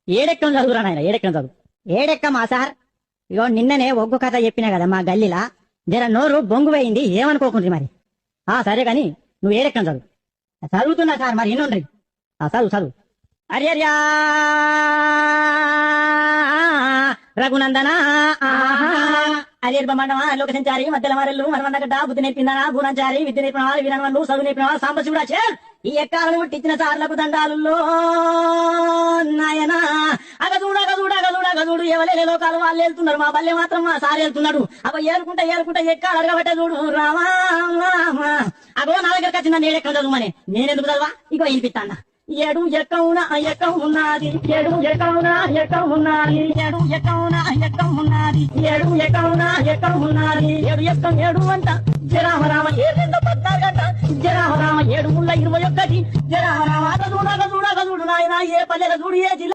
ఏడెక్కం చదువురా నాయన, ఏడెక్కం చదువు. ఏడెక్కమా సార్? ఇగో నిన్ననే ఒగ్గు కథ చెప్పినా కదా మా గల్లీలా, జర నోరు బొంగు పోయింది, ఏమనుకోకుండ్రి మరి. సరే కాని నువ్వు ఏడెక్కం చదువు. చదువుతున్నా సార్, మరి ఇన్నుండ్రి. చదువు చదువు. అర్యర్యా రఘునందన అలిర్బమండమా లోక సంచారి మధ్యల మారెల్లు మనమన్నగడ్డ బుద్ధి నేర్పిందనా భూనంచారి విద్య నేర్పినవాళ్ళు వీరన్వన్లు చదువు నేర్పినవాళ్ళు సాంబశివుడా ఈ ఎక్కాలను పుట్టించిన సార్లకు దండాలు నాయన అగదూడు ఎవలే లోకాలు వాళ్ళు వెళ్తున్నారు, మా బల్లె మాత్రం మా సార్ వెళ్తున్నాడు. అగో ఏరుకుంటా ఎక్కాలు అడగబట్టే చూడు రామా. అగో నా దగ్గరకు వచ్చిందా నేడెక్కడ చదువుమని, నేనెందుకు చదవా? ఇగో వినిపిస్తాన్న. ఏడు ఎక్కవునా ఎక్కం ఉన్నది, ఏడు ఎక్కవునా ఎక్కం ఉన్నది, ఏడు ఎక్కవునా ఎక్కం ఉన్నది, ఏడు ఎక్కవునా ఎక్కం ఉన్నది, ఏడు ఎక్కం ఏడు అంట జరామరామ 714 అంట జరామరామ 7 21 జరామరామ. చూడు నాయన ఏ పల్లెల చూడు ఏ జిల్లా